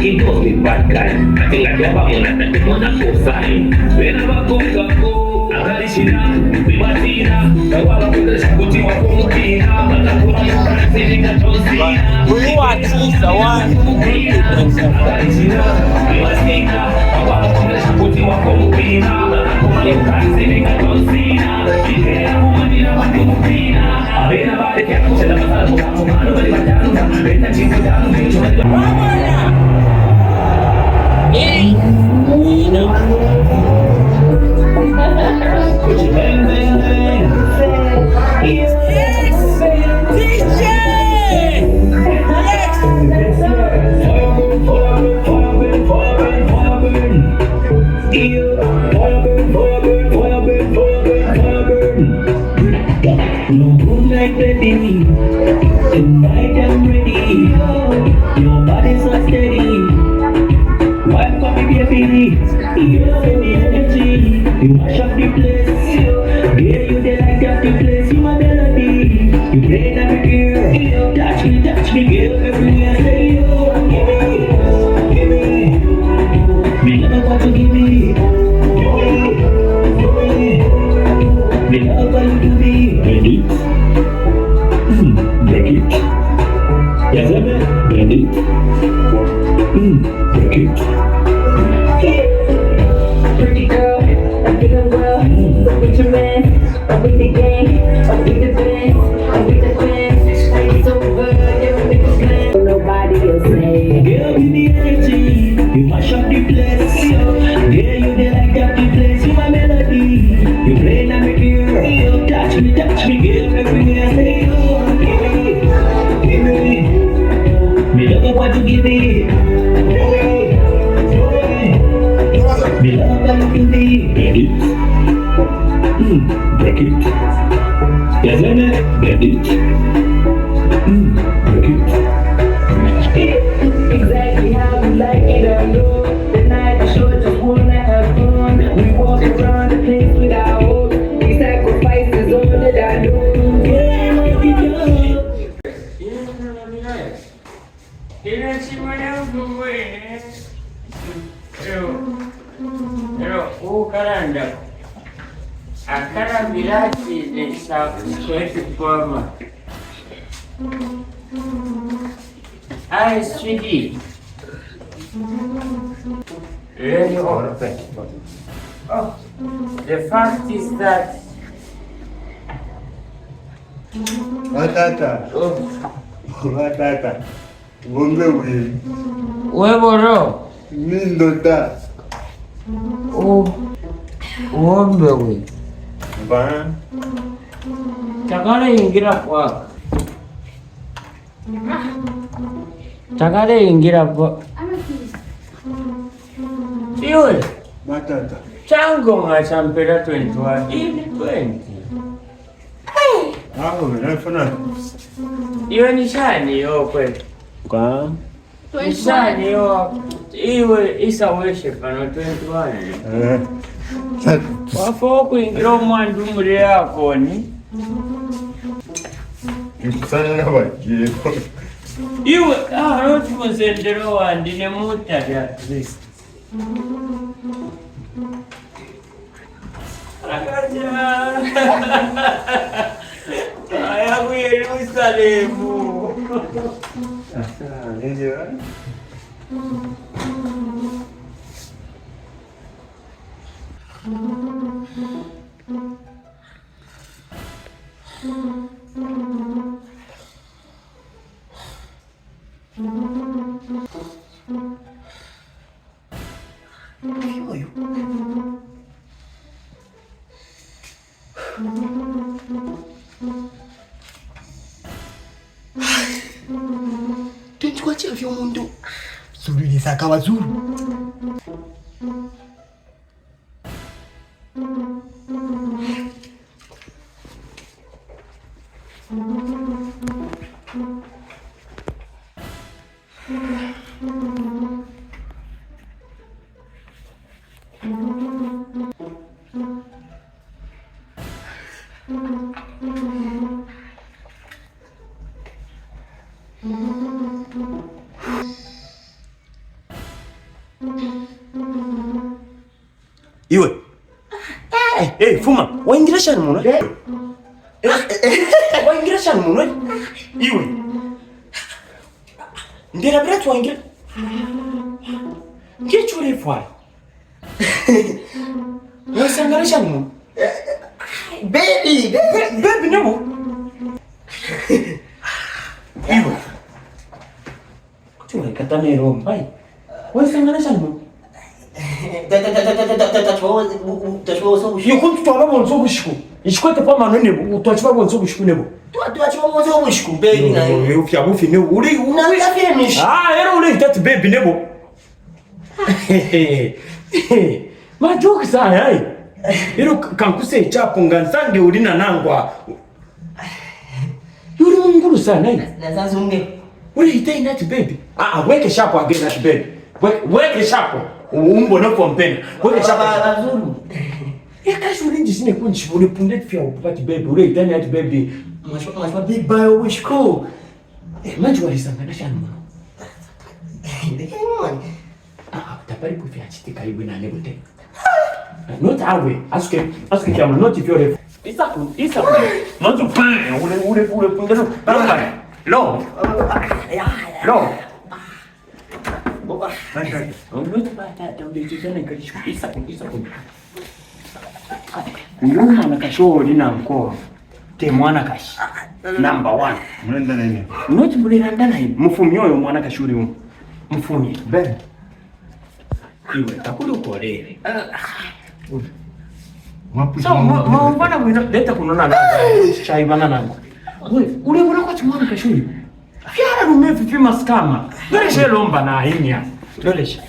He knows me bad guy. I think I never want to take one for sign. Whenever go, I got this shit up. We batina. The wall of the put you up on Tina. But I'm going to say that John Cena. We want to the one. I got this shit up. We batina. The wall of the put you up on Tina. But I'm going to say that John Cena. Yeah, I'm going to say that Tina. Avena va de que se la pasa al mano, no me levantaron, vete a chingar, me hizo el tonight I'm ready. Your body's so steady. Why come me baby? You send me energy. You mash up the place. Yeah, you the light up the place. You my melody. You play like a girl. Touch me, girl. Everywhere I say you. Give me. Me love what you give me. Me love what you give me. Ready? Break it. Yes, I'm ready. Break it. Pretty girl, I'm feeling well. So with your man, I'm with the gang, I'm with the band, I'm with the fans. It's over, everything's planned. Nobody else say. Girl, give me energy. You mash up the place. Yeah, you the light up the place. You my melody. You play like a girl. Touch me, girl. Everywhere I say you. Me love what you give me. Me love what you give me. Ready? Break it. Yes, I'm ready. Break it. Exactly how you like it, I know. The night is short, just wanna have fun. We walk around the place without hope. We sacrifices all that I know. Yeah, I like it up. Pero caramba, a cada viragem dessa forma, I sweetie, really open. Oh, the fact is that Watata, ngombe wili, weboro, mindota, ng'ombe we ba, takale ingira kwa takale ingira kwa iwe matata, chango ngachampera 21 ili 20 hapo vinafanya iwe nishani yo kweli kwa nishani yo iwe isaweshe pano 21 wafo kuingira omwandu muri yako ni Sana bagiye. Iwe, roti muzendero wandi ne mutari at least. Akaja. Ayabu Yerusalemu. Asa, ndio. Tenchikwache vyo mundu. Zulu lisaka wazulu. Iwe. Fuma, waingira shani muno? Waingira shani muno? Iwe. Ndera bira waingira. Ngechule fwa. Wasangara shani muno? Baby nabo. Iwe. Kutunga katamero mbai. Wasangara shani muno? Yuko tutwala bonzo bushiko. Ishikote pa manone utwachwa bonzo bushiko nebo. Tuachwa bonzo bushiko baby na yo. Ufya bufi ne uri unaweza finish. Era uri that baby nebo. Ma joke sana ai. Ero kankuse chapo ngansange uri na nangwa. Yuri munguru sana ai. Na sasa unge. Uri hitai that baby. Weke shapo again that baby. Weke shapo. Umbona kwa mpena. Weke shapo. Zulu. Kashi ulinji sine kunchi ule punde fya upati baby. Uri hitai that baby. Mashwa big boy wishko. Manji walisangana shani mwana. Tapari pufi achitika iwe na nebo te. Not awe. Aske kiamu not if you're Isa. Manzu pan. Ule punde no. Bamba. Lo. Mwana nakashori na mkoa. Te mwana kashi. Number 1. Mwenda nini? Noti bulira ndana hii. Mfumi yoyo mwana kashuri umu. Mfumi. Ben. Iwe takuli ukorere. Mwapushi. So mbona mwina leta kunona nanga. Shaibana nanga. Ule mbona kwa chumwana kashuri. Fiara rumefi fi maskama. Noleshe lomba na hinya. Noleshe.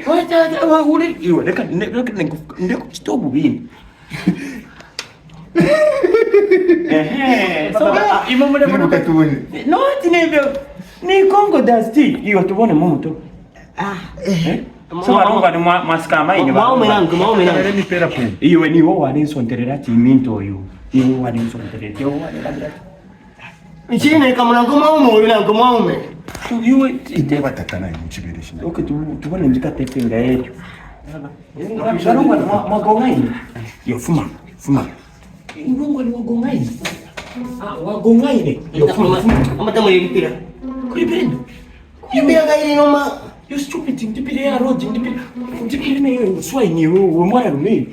Wata ule iwe leka ndeko chitobu bini. So imamule mbona Katuni. no tinevyo ni Congo dasti iyo tubone muto. So aromba ni maskama inyo. Maume nangu. Ni pera pu. Iyo ni wo wali sonterera timinto yo. Ni wo wali sonterera yo wali labda. Nchini kama nangu maume. Iyo ite Batakana mchibirisha. okay tubone ndika tepenga yetu. Aromba magongaini. Yo fuma. Ingongo ni wagongaini. Wagongaini. Yo fuma. Amata mwelipira. Kulipenda. Kulipira gairi noma. You stupid, ndipire ya road, ndipire me yo swine yo, mwana rume.